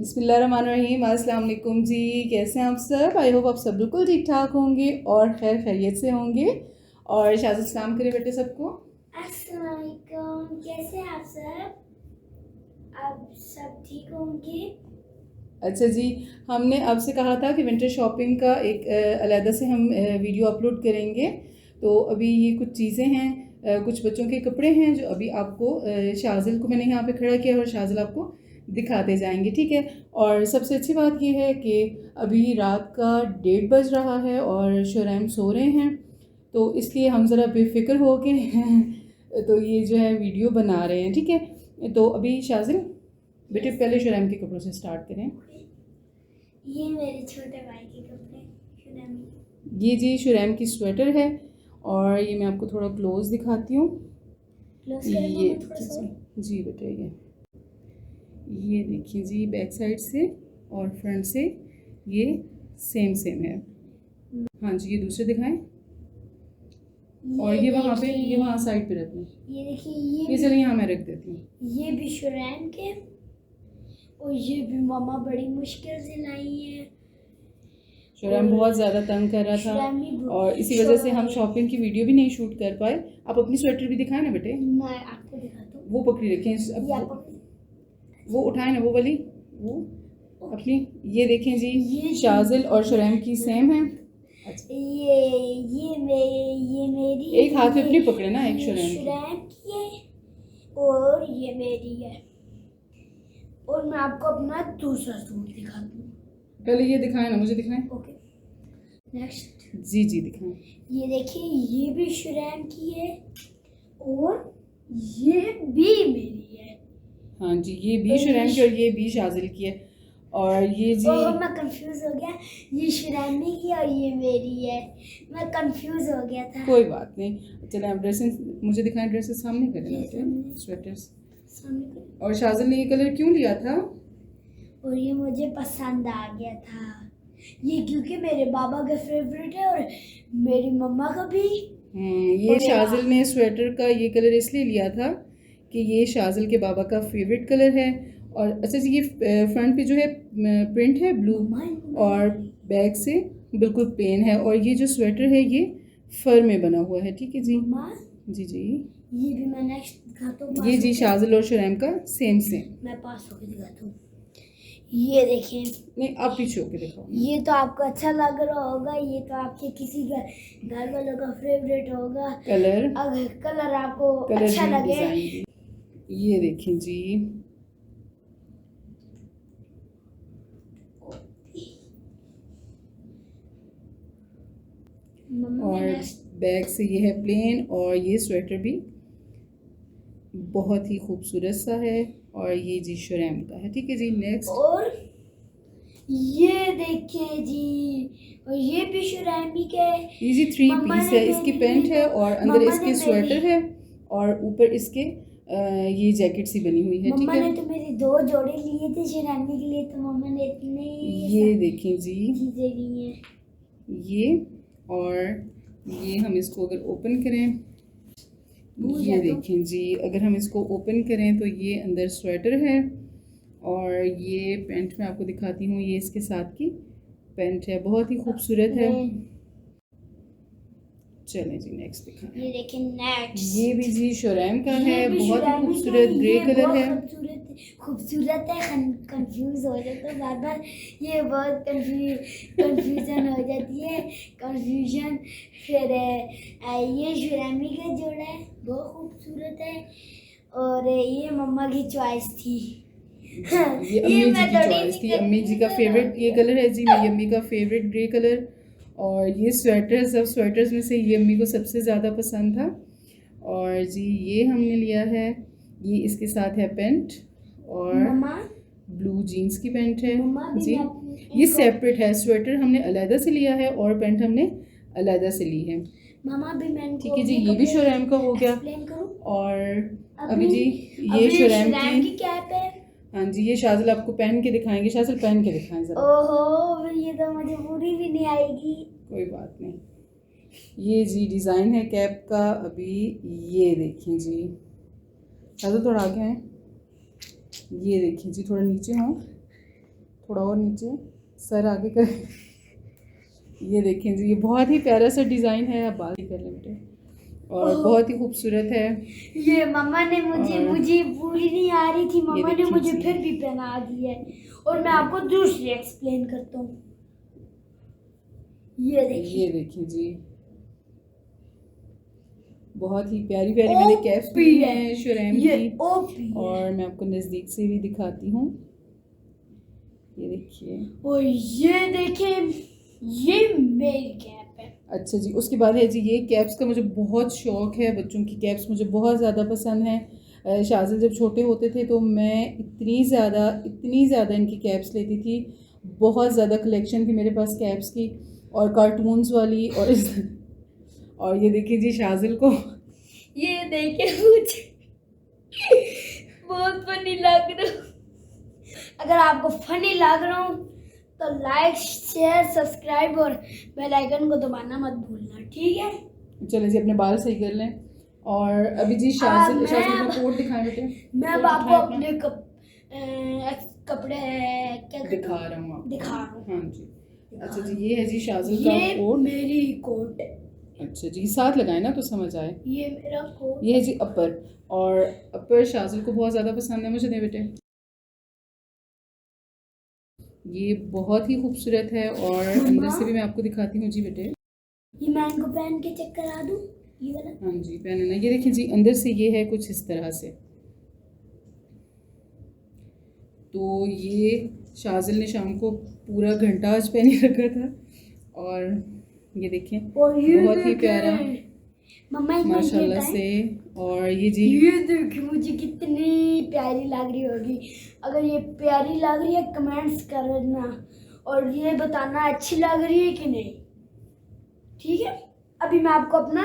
बिस्मिल्लाहिर्रहमानिर्रहीम। अस्सलाम वालेकुम जी, कैसे हैं आप सब? आई होप आप सब बिल्कुल ठीक ठाक होंगे और खैर खैरियत से होंगे। और शाज़िल सलाम करें बेटे सबको। अस्सलाम वालेकुम, कैसे हैं आप सब? आप सब ठीक होंगे? अच्छा जी, हमने आपसे कहा था कि विंटर शॉपिंग का एक अलहदा से हम वीडियो अपलोड करेंगे। तो अभी ये कुछ चीज़ें हैं, कुछ बच्चों के कपड़े हैं जो अभी आपको शाज़िल को मैंने यहाँ पे खड़ा किया और शाज़िल आपको दिखाते जाएंगे, ठीक है। और सबसे अच्छी बात ये है कि अभी रात का 1:30 बज रहा है और शुरैम सो रहे हैं, तो इसलिए हम ज़रा बेफिक्र हो के तो ये जो है वीडियो बना रहे हैं, ठीक है। तो अभी शाज़िल बेटे पहले शुरैम के कपड़ों से स्टार्ट करें। ये मेरे छोटे भाई के कपड़े शुरैम। ये जी शुरैम की स्वेटर है और ये मैं आपको थोड़ा क्लोज दिखाती हूँ। ये जी बेटे ये देखिए जी, बैक साइड से और फ्रंट से ये सेम है। हाँ जी, ये दूसरे दिखाएं। और ये वहाँ पे, ये वहाँ साइड पे रख लें। ये देखिए, ये चलिए यहाँ मैं रख देती हूँ। ये भी शुरैम के और ये भी मामा बड़ी मुश्किल से लाई है। शुरैम बहुत ज़्यादा तंग कर रहा था और इसी वजह से हम शॉपिंग की वीडियो भी नहीं शूट कर पाए। आप अपनी स्वेटर भी दिखाएं ना बेटे। मैं आपको दिखाता हूँ। वो पकड़ी रखें, वो उठाए ना वो वाली, वो अपनी। ये देखें जी, ये शाज़िल और शुरैम की सेम है। अच्छा। ये मेरी एक हाथ में अपनी पकड़े ना, एक शुरैम की है और ये मेरी है। और मैं आपको अपना दूसरा सूट दिखाती हूँ। पहले ये दिखाएं ना, मुझे दिखाएं। Okay, next. जी दिखाएं। ये देखिए, ये भी शुरैम की है और ये भी मेरी है। हाँ जी, ये भी शुरैम की और ये भी शाज़िल की है। और ये जी मैं कंफ्यूज हो गया, ये शुरैमी की और ये मेरी है। मैं कंफ्यूज हो गया था। कोई बात नहीं, चले आप ड्रेसेस मुझे दिखाएं। ड्रेसेस सामने करें, स्वेटर्स सामने। और शाज़िल ने ये कलर क्यों लिया था? और ये मुझे पसंद आ गया था, ये क्योंकि मेरे बाबा का फेवरेट है और मेरी मम्मा का भी। ये शाज़िल ने स्वेटर का ये कलर इसलिए लिया था कि ये शाज़िल के बाबा का फेवरेट कलर है। और अच्छा जी, ये फ्रंट पे जो है प्रिंट है ब्लू और बैक से बिल्कुल प्लेन है। और ये जो स्वेटर है ये फर में बना हुआ है, ठीक है जी। जी ये भी मैं नेक्स्ट दिखाता हूँ। ये जी शाज़िल और शुरैम का सेम मैं पास होकर दिखाता हूँ। ये देखिए, नहीं आप पीछे होकर दिखाओ। ये तो आपको अच्छा लग रहा होगा, ये तो आपके किसी घर वालों का फेवरेट होगा कलर। अगर कलर आपको अच्छा लगे। ये देखें जी, और बैग से ये है प्लेन और ये स्वेटर भी बहुत ही खूबसूरत सा है और ये जी शुरैम का है, ठीक है जी। नेक्स्ट। और ये देखिए जी, और ये भी शुरैमी के। ये जी 3 पीस है, इसकी पैंट है और अंदर इसके स्वेटर है और ऊपर इसके ये जैकेट सी बनी हुई है, ठीक है। मम्मा ने तो मेरी 2 जोड़े लिए थे शुरैमी के लिए, तो मम्मा ने इतने ये देखें जी चीजें ली हैं। ये और ये हम इसको अगर ओपन करें, ये देखें जी, अगर हम इसको ओपन करें तो ये अंदर स्वेटर है और ये पैंट मैं आपको दिखाती हूँ। ये इसके साथ की पैंट है, बहुत ही खूबसूरत है। चलें जी नेक्स्ट दिखाएं। ये देखें नेक्स्ट। ये भी जी शुरैम का है, बहुत ही खूबसूरत ग्रे कलर है। खूबसूरत है, कंफ्यूज हो जाता है बार बार, ये बहुत कंफ्यूजन हो जाती है, कंफ्यूजन। फिर ये शुरैमी का जोड़ा है, बहुत खूबसूरत है और ये मम्मा की चॉइस थी। ये अम्मी जी की चॉइस थी, अम्मी जी का फेवरेट ये कलर है जी, मेरी अम्मी का फेवरेट ग्रे कलर। और ये स्वेटर, सब स्वेटर्स में से ये अम्मी को सबसे ज़्यादा पसंद था। और जी ये हमने लिया है, ये इसके साथ है पैंट और ब्लू जीन्स की पैंट है जी। ये सेपरेट है, स्वेटर हमने अलहदा से लिया है और पैंट हमने अलहदा से ली है। ठीक है जी, ये भी शुरैम का हो गया। और अभी जी ये शुरैम की कैप है। हाँ जी, ये शाज़िल आपको पहन के दिखाएंगे। शाज़िल पहन के दिखाएं जरा। ओहो, ये तो मुझे पूरी भी नहीं आएगी। कोई बात नहीं। ये जी डिज़ाइन है कैप का। अभी ये देखें जी, शाज़िल थोड़ा आगे आए, ये देखें जी, थोड़ा नीचे हों। थोड़ा और नीचे, सर आगे करें। ये देखें जी, ये बहुत ही प्यारा सा डिज़ाइन है, आप बात ही कर लें बेटे, और बहुत ही खूबसूरत है। ये मम्मा ने मुझे पूरी नहीं आ रही थी, मम्मा ने मुझे जी। फिर भी पहना दी है। और मैं आपको दूसरी एक्सप्लेन करता हूँ। ये देखिए जी, बहुत ही प्यारी प्यारी मैंने कैप्स भी हैं शुरैम की, और मैं आपको नज़दीक से भी दिखाती हूँ। ये देखिए, और ये देखें, ये मेरी कैप है। अच्छा जी, उसके बाद है जी, ये कैप्स का मुझे बहुत शौक़ है, बच्चों की कैप्स मुझे बहुत ज़्यादा पसंद है। शाज़िल जब छोटे होते थे तो मैं इतनी ज़्यादा इनकी कैप्स लेती थी, बहुत ज़्यादा कलेक्शन थी मेरे पास कैप्स की, और कार्टून्स वाली, और ये देखिए जी शाज़िल को, ये देखे मुझे बहुत फनी लग रहा है। अगर आपको फनी लग रहा हूँ तो लाइक, शेयर, सब्सक्राइब और बेल आइकन को दबाना मत भूलना, ठीक है? चलें जी, अपने बाल सही कर लें। और अभी जी शाज़िल को कोट दिखाएं बेटे। मैं अब आपको अपने कपड़े क्या दिखा रहा हूँ आपको। दिखा रहा हूँ। हाँ जी, अच्छा जी, ये है जी शाज़िल का कोट। मेरी कोट है। अच्छा जी, साथ लगाए ना तो समझ आए। ये मेरा कोट। ये है जी अपर, और अपर शाज़िल को बहुत ज़्यादा पसंद है, मुझे दे बेटे। ये बहुत ही खूबसूरत है, और अंदर से भी मैं आपको दिखाती हूँ जी बेटे। ये मैं इनको पहन के चेक करा दूँ, ये वाला? हाँ जी, पहने ना। ये देखिए जी, अंदर से ये है कुछ इस तरह से। तो ये शाज़िल ने शाम को पूरा घंटा आज पहने रखा था, और ये देखें बहुत ही प्यारा माशाल्लाह से। और ये जी, ये देखिए मुझे कितनी प्यारी लग रही होगी। अगर ये प्यारी लग रही है कमेंट्स करना, और ये बताना अच्छी लग रही है कि नहीं, ठीक है? अभी मैं आपको अपना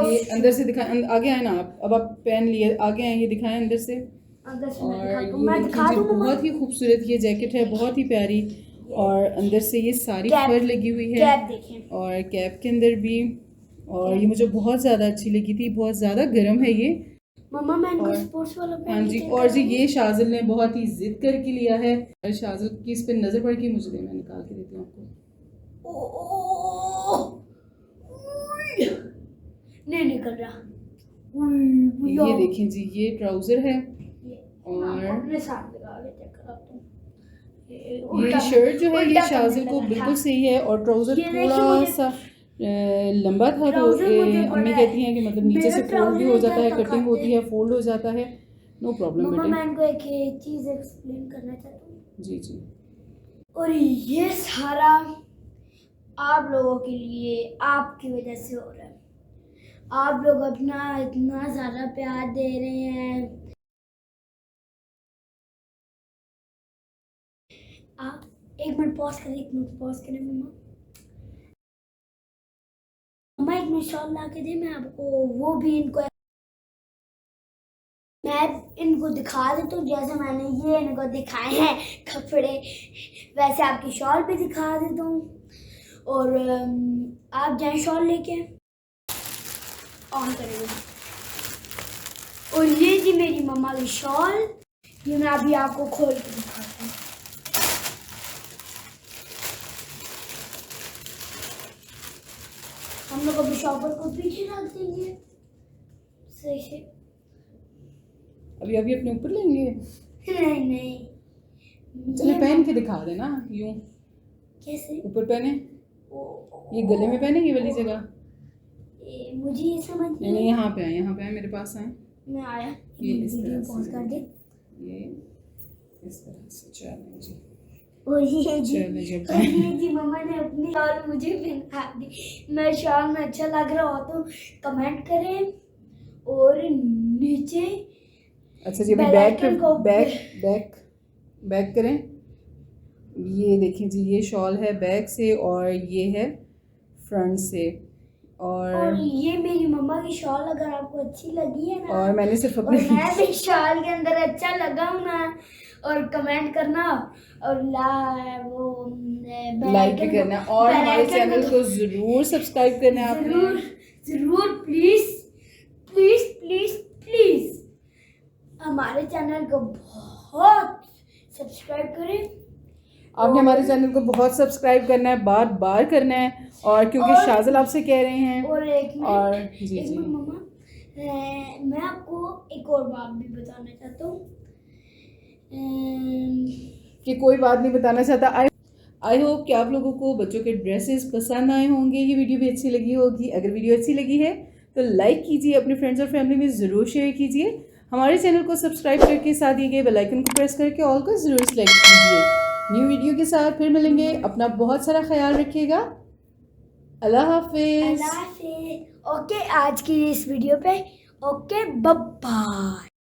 ये अंदर से दिखाएं, आगे आए ना आप, अब आप पहन लिए, आगे आए, ये दिखाएं अंदर से। और ये देखिए जी, बहुत ही खूबसूरत ये जैकेट है, बहुत ही प्यारी, और अंदर से ये सारी फर लगी हुई है, और कैप के अंदर भी, और ये मुझे बहुत ज़्यादा अच्छी लगी थी, बहुत ज़्यादा गर्म है ये। मम्मा मैं इनको स्पोर्ट्स वाला हाँ जी, और जी ये शाज़िल ने बहुत ही जिद करके लिया है। शाज़िल की इस पर नज़र पड़ गई, मुझे दे, मैं निकाल के देती हूँ आपको। नहीं निकल रहा। ये देखें जी, ये ट्राउज़र है, और अपने साथ लगा के चेक कराता हूँ। ये शर्ट जो है ये शाज़िल को बिल्कुल सही है, और ट्राउज़र थोड़ा सा लंबा था, तो अम्मी कहती हैं कि मतलब नीचे से फोल्ड भी हो जाता है, कटिंग होती है, फोल्ड हो जाता है, नो प्रॉब्लम बेटे। मैं इनको एक चीज़ एक्सप्लेन करना चाहता हूँ। जी जी, और ये सारा आप लोगों के लिए, आपकी वजह से हो रहा है। आप लोग अपना इतना ज़्यादा प्यार दे रहे हैं। आप एक मिनट पॉज करें मम्मा। मम्मा एक मिनट शॉल ला के दे, मैं आपको वो भी मैं इनको दिखा देता हूँ। जैसे मैंने ये इनको दिखाए हैं कपड़े, वैसे आपकी शॉल भी दिखा देता हूँ। और आप जाए शॉल लेके ऑन करेंगे। और ये जी मेरी मम्मा की शॉल, ये मैं अभी आपको खोल के दिखाता हूँ। हम लोग अभी शॉपर को पीछे रख देंगे सही से। अभी अपने ऊपर लेंगे? नहीं चले पहन के दिखा देना, यूं कैसे ऊपर पहने, ये गले में पहने, ये वाली जगह मुझे ये समझ नहीं, यहाँ पे आए मेरे पास आए। मैं आया, ये इस तरह पॉज कर दे, ये इस तरह से। चलो जी, और ये जी मम्मा ने अपनी शॉल मुझे पहना दी। मैं शॉल में अच्छा लग रहा हो तो कमेंट करें, और नीचे अच्छा जी, बैक करें। ये देखें जी, ये शॉल है बैक से, और ये है फ्रंट से, और ये मेरी मम्मा की शॉल अगर आपको अच्छी लगी है ना, और मैंने सिर्फ अपने, मैं भी शॉल के अंदर अच्छा लगा हूँ ना, और कमेंट करना, और लाइक भी करना, और हमारे चैनल को जरूर सब्सक्राइब करना है आपने, जरूर प्लीज प्लीज प्लीज प्लीज हमारे चैनल को बहुत सब्सक्राइब करें। आपने हमारे चैनल को बहुत सब्सक्राइब करना है, बार बार करना है, और क्योंकि शाज़िल आपसे कह रहे हैं। और एक जी जी मम्मा, मैं आपको एक और बात भी बताना चाहता हूँ कि कोई बात नहीं बताना चाहता। आई होप कि आप लोगों को बच्चों के ड्रेसेस पसंद आए होंगे, ये वीडियो भी अच्छी लगी होगी। अगर वीडियो अच्छी लगी है तो लाइक कीजिए, अपने फ्रेंड्स और फैमिली में ज़रूर शेयर कीजिए। हमारे चैनल को सब्सक्राइब करके साथ दिए गए बेल आइकन को प्रेस करके ऑल को ज़रूर सेलेक्ट कीजिए। न्यू वीडियो के साथ फिर मिलेंगे। अपना बहुत सारा ख्याल रखिएगा। अल्लाह हाफिज़। ओके, आज की इस वीडियो पे ओके, बाय बाय।